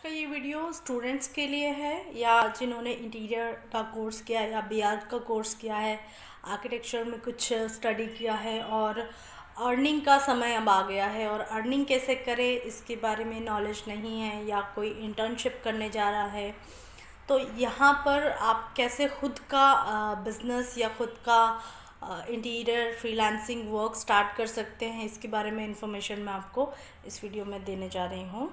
का ये video students के लिए है या जिन्होंने इंटीरियर का कोर्स किया है या बीआर का कोर्स किया है, आर्किटेक्चर में कुछ स्टडी किया है और अर्निंग का समय अब आ गया है और अर्निंग कैसे करें इसके बारे में नॉलेज नहीं है या कोई इंटर्नशिप करने जा रहा है। तो यहाँ पर आप कैसे खुद का बिज़नेस या खुद का इंटीरियर फ्रीलांसिंग वर्क स्टार्ट कर सकते हैं, इसके बारे में इंफॉर्मेशन मैं आपको इस वीडियो में देने जा रही हूँ।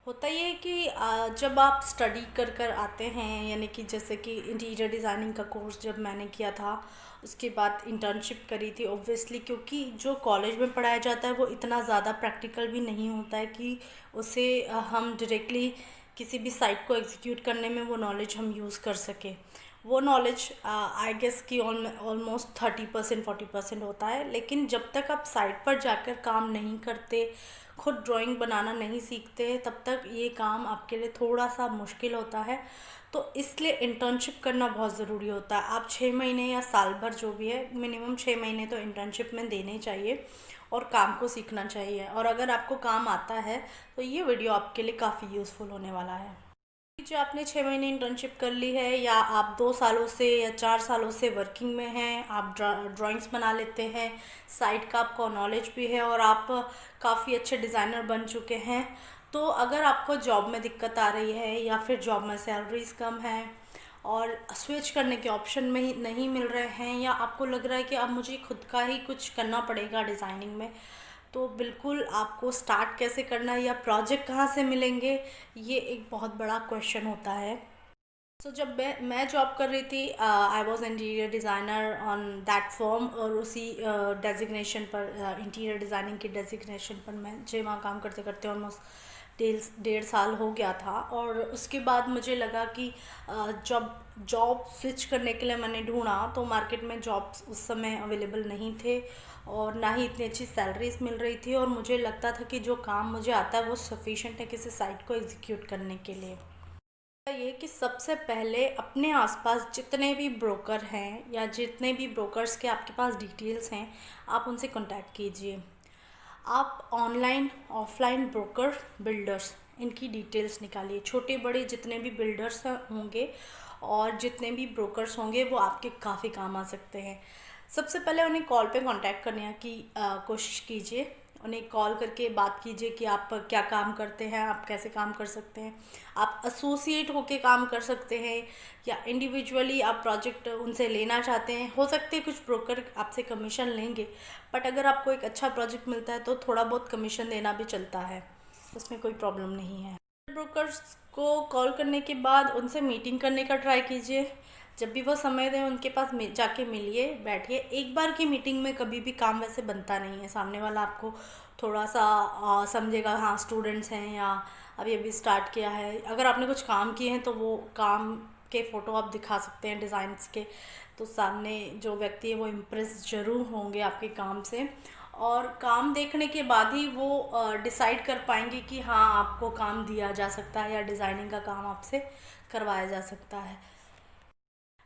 होता ये है कि जब आप स्टडी कर कर आते हैं, यानी कि जैसे कि इंटीरियर डिज़ाइनिंग का कोर्स जब मैंने किया था उसके बाद इंटर्नशिप करी थी ऑब्वियसली, क्योंकि जो कॉलेज में पढ़ाया जाता है वो इतना ज़्यादा प्रैक्टिकल भी नहीं होता है कि उसे हम डायरेक्टली किसी भी साइट को एग्जीक्यूट करने में वो नॉलेज हम यूज़ कर सकें। वो नॉलेज आई गेस कि ऑलमोस्ट 30% 40% होता है, लेकिन जब तक आप साइट पर जाकर काम नहीं करते, खुद ड्राइंग बनाना नहीं सीखते, तब तक ये काम आपके लिए थोड़ा सा मुश्किल होता है। तो इसलिए इंटर्नशिप करना बहुत ज़रूरी होता है। आप 6 महीने या साल भर जो भी है, मिनिमम 6 महीने तो इंटर्नशिप में देने ही चाहिए और काम को सीखना चाहिए। और अगर आपको काम आता है तो ये वीडियो आपके लिए काफ़ी यूज़फुल होने वाला है। जो आपने 6 महीने इंटर्नशिप कर ली है या आप 2 सालों से या 4 सालों से वर्किंग में हैं, आप ड्राइंग्स बना लेते हैं, साइट का आपको नॉलेज भी है और आप काफ़ी अच्छे डिज़ाइनर बन चुके हैं, तो अगर आपको जॉब में दिक्कत आ रही है या फिर जॉब में सैलरीज कम है और स्विच करने के ऑप्शन में ही नहीं मिल रहे हैं, या आपको लग रहा है कि अब मुझे खुद का ही कुछ करना पड़ेगा डिज़ाइनिंग में, तो बिल्कुल आपको स्टार्ट कैसे करना है या प्रोजेक्ट कहाँ से मिलेंगे, ये एक बहुत बड़ा क्वेश्चन होता है। सो जब मैं जॉब कर रही थी, I was interior designer on that firm, और उसी डेजिग्नेशन पर इंटीरियर डिज़ाइनिंग की डेजिग्नेशन पर मैं मुझे वहाँ काम करते करते ऑलमोस्ट 1.5 साल हो गया था। और उसके बाद मुझे लगा कि जब जॉब स्विच करने के लिए मैंने ढूंढा तो मार्केट में जॉब्स उस समय अवेलेबल नहीं थे और ना ही इतनी अच्छी सैलरीज मिल रही थी, और मुझे लगता था कि जो काम मुझे आता है वो सफिशेंट है किसी साइट को एग्जीक्यूट करने के लिए। ये कि सबसे पहले अपने आसपास जितने भी ब्रोकर हैं या जितने भी ब्रोकर्स के आपके पास डिटेल्स हैं, आप उनसे कांटेक्ट कीजिए। आप ऑनलाइन ऑफलाइन ब्रोकर बिल्डर्स इनकी डिटेल्स निकालिए। छोटे बड़े जितने भी बिल्डर्स होंगे और जितने भी ब्रोकर्स होंगे वो आपके काफ़ी काम आ सकते हैं। सबसे पहले उन्हें कॉल पे कांटेक्ट करने की कोशिश कीजिए। उन्हें कॉल करके बात कीजिए कि आप क्या काम करते हैं, आप कैसे काम कर सकते हैं। आप एसोसिएट होके काम कर सकते हैं या इंडिविजुअली आप प्रोजेक्ट उनसे लेना चाहते हैं। हो सकते हैं कुछ ब्रोकर आपसे कमीशन लेंगे, बट अगर आपको एक अच्छा प्रोजेक्ट मिलता है तो थोड़ा बहुत कमीशन देना भी चलता है, उसमें कोई प्रॉब्लम नहीं है। ब्रोकर्स को कॉल करने के बाद उनसे मीटिंग करने का ट्राई कीजिए। जब भी वो समय दें उनके पास जाके मिलिए, बैठिए। एक बार की मीटिंग में कभी भी काम वैसे बनता नहीं है। सामने वाला आपको थोड़ा सा समझेगा, हाँ स्टूडेंट्स हैं या अभी अभी स्टार्ट किया है। अगर आपने कुछ काम किए हैं तो वो काम के फ़ोटो आप दिखा सकते हैं डिज़ाइंस के, तो सामने जो व्यक्ति है वो इम्प्रेस ज़रूर होंगे आपके काम से, और काम देखने के बाद ही वो डिसाइड कर पाएंगे कि हाँ आपको काम दिया जा सकता है या डिज़ाइनिंग का काम आपसे करवाया जा सकता है।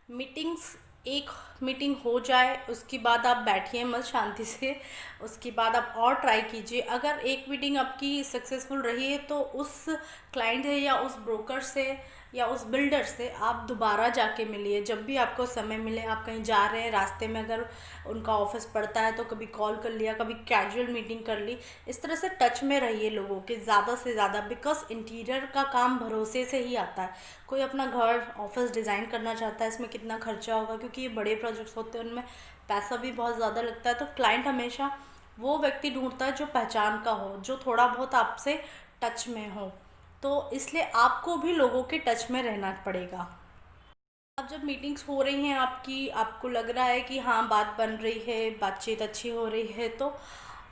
मीटिंग्स एक मीटिंग हो जाए उसके बाद आप बैठिए मत शांति से, उसके बाद आप और ट्राई कीजिए। अगर एक मीटिंग आपकी सक्सेसफुल रही है तो उस क्लाइंट है या उस ब्रोकर से या उस बिल्डर से आप दोबारा जाके मिलिए। जब भी आपको समय मिले, आप कहीं जा रहे हैं रास्ते में अगर उनका ऑफिस पड़ता है तो कभी कॉल कर लिया, कभी कैजुअल मीटिंग कर ली। इस तरह से टच में रहिए लोगों के ज़्यादा से ज़्यादा, बिकॉज इंटीरियर का काम भरोसे से ही आता है। कोई अपना घर ऑफिस डिज़ाइन करना चाहता है, इसमें कितना खर्चा होगा, क्योंकि ये बड़े प्रोजेक्ट्स होते हैं उनमें पैसा भी बहुत ज़्यादा लगता है। तो क्लाइंट हमेशा वो व्यक्ति ढूंढता है जो पहचान का हो, जो थोड़ा बहुत आपसे टच में हो। तो इसलिए आपको भी लोगों के टच में रहना पड़ेगा। अब जब मीटिंग्स हो रही हैं आपकी, आपको लग रहा है कि हाँ बात बन रही है, बातचीत अच्छी हो रही है, तो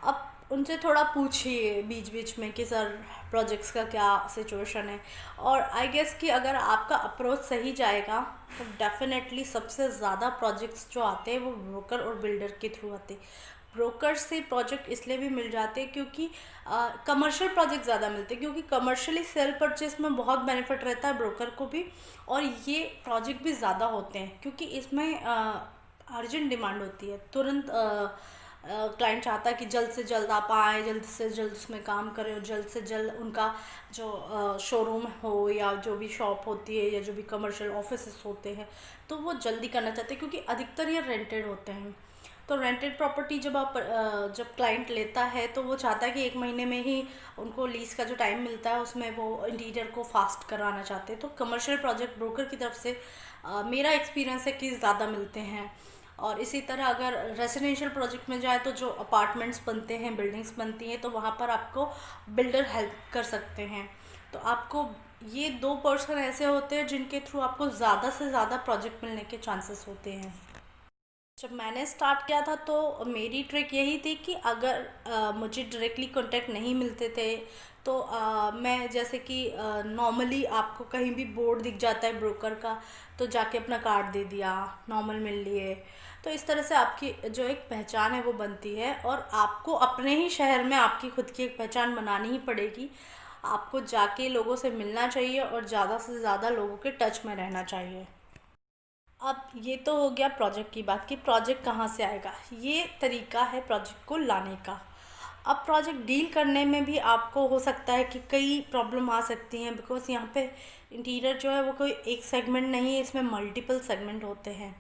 अब उनसे थोड़ा पूछिए बीच बीच में कि सर प्रोजेक्ट्स का क्या सिचुएशन है। और आई गेस कि अगर आपका अप्रोच सही जाएगा तो डेफिनेटली सबसे ज़्यादा प्रोजेक्ट्स जो आते हैं वो ब्रोकर और बिल्डर के थ्रू आते हैं। ब्रोकर से प्रोजेक्ट इसलिए भी मिल जाते हैं क्योंकि कमर्शियल प्रोजेक्ट ज़्यादा मिलते हैं, क्योंकि कमर्शियली सेल परचेज में बहुत बेनिफिट रहता है ब्रोकर को भी, और ये प्रोजेक्ट भी ज़्यादा होते हैं क्योंकि इसमें अर्जेंट डिमांड होती है, तुरंत क्लाइंट चाहता है कि जल्द से जल्द आप आएँ, जल्द से जल्द उसमें काम करें और जल्द से जल्द उनका जो शोरूम हो या जो भी शॉप होती है या जो भी कमर्शियल ऑफिसेस होते हैं तो वो जल्दी करना चाहते हैं, क्योंकि अधिकतर ये रेंटेड होते हैं। तो रेंटेड प्रॉपर्टी जब क्लाइंट लेता है तो वो चाहता है कि 1 महीने में ही उनको लीज़ का जो टाइम मिलता है उसमें वो इंटीरियर को फास्ट करवाना चाहते हैं। तो कमर्शियल प्रोजेक्ट ब्रोकर की तरफ से मेरा एक्सपीरियंस है कि ज़्यादा मिलते हैं। और इसी तरह अगर रेजिडेंशियल प्रोजेक्ट में जाए तो जो अपार्टमेंट्स बनते हैं, बिल्डिंग्स बनती हैं, तो वहाँ पर आपको बिल्डर हेल्प कर सकते हैं। तो आपको ये 2 पर्सन ऐसे होते हैं जिनके थ्रू आपको ज़्यादा से ज़्यादा प्रोजेक्ट मिलने के चांसेस होते हैं। जब मैंने स्टार्ट किया था तो मेरी ट्रिक यही थी कि अगर मुझे डायरेक्टली कांटेक्ट नहीं मिलते थे तो मैं जैसे कि नॉर्मली आपको कहीं भी बोर्ड दिख जाता है ब्रोकर का, तो जाके अपना कार्ड दे दिया, नॉर्मल मिल लिए। तो इस तरह से आपकी जो एक पहचान है वो बनती है, और आपको अपने ही शहर में आपकी खुद की एक पहचान बनानी ही पड़ेगी। आपको जाके लोगों से मिलना चाहिए और ज़्यादा से ज़्यादा लोगों के टच में रहना चाहिए। अब ये तो हो गया प्रोजेक्ट की बात कि प्रोजेक्ट कहाँ से आएगा, ये तरीका है प्रोजेक्ट को लाने का। अब प्रोजेक्ट डील करने में भी आपको हो सकता है कि कई प्रॉब्लम आ सकती हैं, बिकॉज यहाँ पे इंटीरियर जो है वो कोई एक सेगमेंट नहीं है, इसमें मल्टीपल सेगमेंट होते हैं।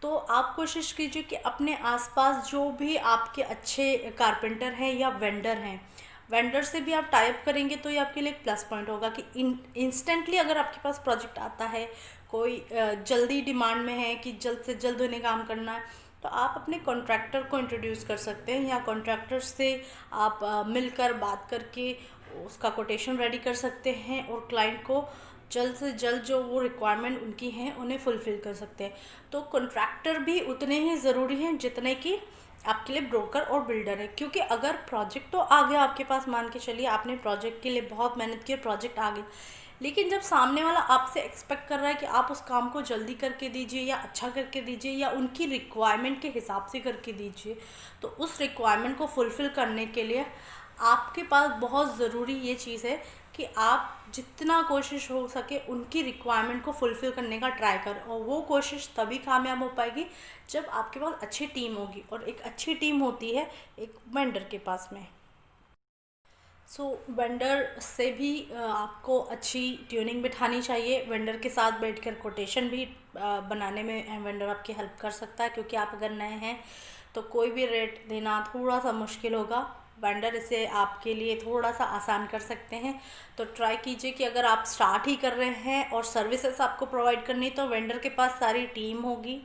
तो आप कोशिश कीजिए कि अपने आसपास जो भी आपके अच्छे कारपेंटर हैं या वेंडर हैं, वेंडर से भी आप टाइप करेंगे तो ये आपके लिए एक प्लस पॉइंट होगा कि इंस्टेंटली अगर आपके पास प्रोजेक्ट आता है, कोई जल्दी डिमांड में है कि जल्द से जल्द उन्हें काम करना है, तो आप अपने कॉन्ट्रैक्टर को इंट्रोड्यूस कर सकते हैं, या कॉन्ट्रैक्टर से आप मिलकर बात करके उसका कोटेशन रेडी कर सकते हैं और क्लाइंट को जल्द से जल्द जो वो रिक्वायरमेंट उनकी हैं उन्हें फुलफ़िल कर सकते हैं। तो कॉन्ट्रैक्टर भी उतने ही ज़रूरी हैं जितने कि आपके लिए ब्रोकर और बिल्डर है, क्योंकि अगर प्रोजेक्ट तो आ गया आपके पास, मान के चलिए आपने प्रोजेक्ट के लिए बहुत मेहनत की, प्रोजेक्ट आ गया, लेकिन जब सामने वाला आपसे एक्सपेक्ट कर रहा है कि आप उस काम को जल्दी करके दीजिए या अच्छा करके दीजिए या उनकी रिक्वायरमेंट के हिसाब से करके दीजिए, तो उस रिक्वायरमेंट को फुलफ़िल करने के लिए आपके पास बहुत ज़रूरी ये चीज़ है कि आप जितना कोशिश हो सके उनकी रिक्वायरमेंट को फुलफ़िल करने का ट्राई करें, और वो कोशिश तभी कामयाब हो पाएगी जब आपके पास अच्छी टीम होगी, और एक अच्छी टीम होती है एक वेंडर के पास में। वेंडर से भी आपको अच्छी ट्यूनिंग बिठानी चाहिए। वेंडर के साथ बैठकर कोटेशन भी बनाने में वेंडर आपकी हेल्प कर सकता है, क्योंकि आप अगर नए हैं तो कोई भी रेट देना थोड़ा सा मुश्किल होगा, वेंडर इसे आपके लिए थोड़ा सा आसान कर सकते हैं। तो ट्राई कीजिए कि अगर आप स्टार्ट ही कर रहे हैं और सर्विसेज आपको प्रोवाइड करनी, तो वेंडर के पास सारी टीम होगी,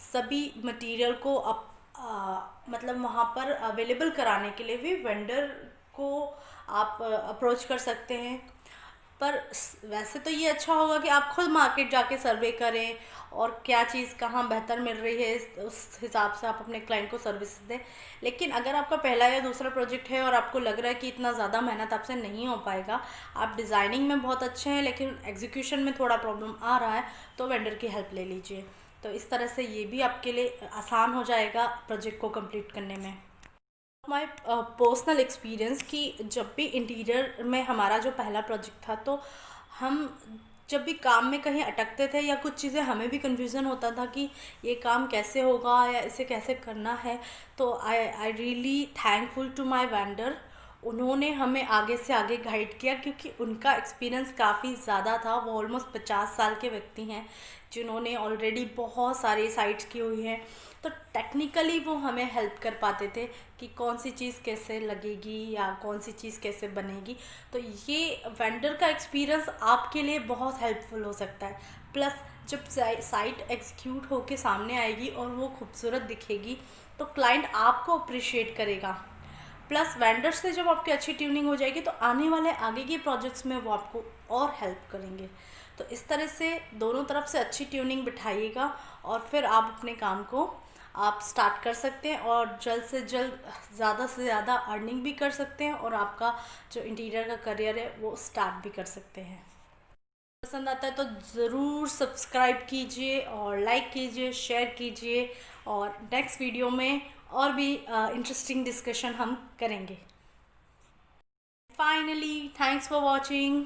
सभी मटेरियल को मतलब वहाँ पर अवेलेबल कराने के लिए भी वेंडर को आप अप्रोच कर सकते हैं। पर वैसे तो ये अच्छा होगा कि आप खुद मार्केट जाके सर्वे करें और क्या चीज़ कहाँ बेहतर मिल रही है उस हिसाब से आप अपने क्लाइंट को सर्विस दें। लेकिन अगर आपका पहला या दूसरा प्रोजेक्ट है और आपको लग रहा है कि इतना ज़्यादा मेहनत आपसे नहीं हो पाएगा, आप डिज़ाइनिंग में बहुत अच्छे हैं लेकिन एग्जीक्यूशन में थोड़ा प्रॉब्लम आ रहा है, तो वेंडर की हेल्प ले लीजिए। तो इस तरह से ये भी आपके लिए आसान हो जाएगा प्रोजेक्ट को कंप्लीट करने में। माय पर्सनल एक्सपीरियंस कि जब भी इंटीरियर में हमारा जो पहला प्रोजेक्ट था, तो हम जब भी काम में कहीं अटकते थे या कुछ चीज़ें हमें भी कन्फ्यूज़न होता था कि ये काम कैसे होगा या इसे कैसे करना है, तो I really thankful to my vendor. उन्होंने हमें आगे से आगे गाइड किया, क्योंकि उनका एक्सपीरियंस काफ़ी ज़्यादा था। वो ऑलमोस्ट 50 साल के व्यक्ति हैं जिन्होंने ऑलरेडी बहुत सारी साइट्स की हुई हैं, तो टेक्निकली वो हमें हेल्प कर पाते थे कि कौन सी चीज़ कैसे लगेगी या कौन सी चीज़ कैसे बनेगी। तो ये वेंडर का एक्सपीरियंस आपके लिए बहुत हेल्पफुल हो सकता है। प्लस जब साइट एग्जीक्यूट होके सामने आएगी और वो खूबसूरत दिखेगी, तो क्लाइंट आपको अप्रिशिएट करेगा। प्लस वेंडर से जब आपकी अच्छी ट्यूनिंग हो जाएगी, तो आने वाले आगे के प्रोजेक्ट्स में वो आपको और हेल्प करेंगे। तो इस तरह से दोनों तरफ से अच्छी ट्यूनिंग बिठाइएगा और फिर आप अपने काम को आप स्टार्ट कर सकते हैं और जल्द से जल्द ज़्यादा से ज़्यादा अर्निंग भी कर सकते हैं और आपका जो इंटीरियर का करियर है वो स्टार्ट भी कर सकते हैं। पसंद आता है तो ज़रूर सब्सक्राइब कीजिए और लाइक कीजिए, शेयर कीजिए, और नेक्स्ट वीडियो में और भी इंटरेस्टिंग डिस्कशन हम करेंगे। Finally, thanks for watching.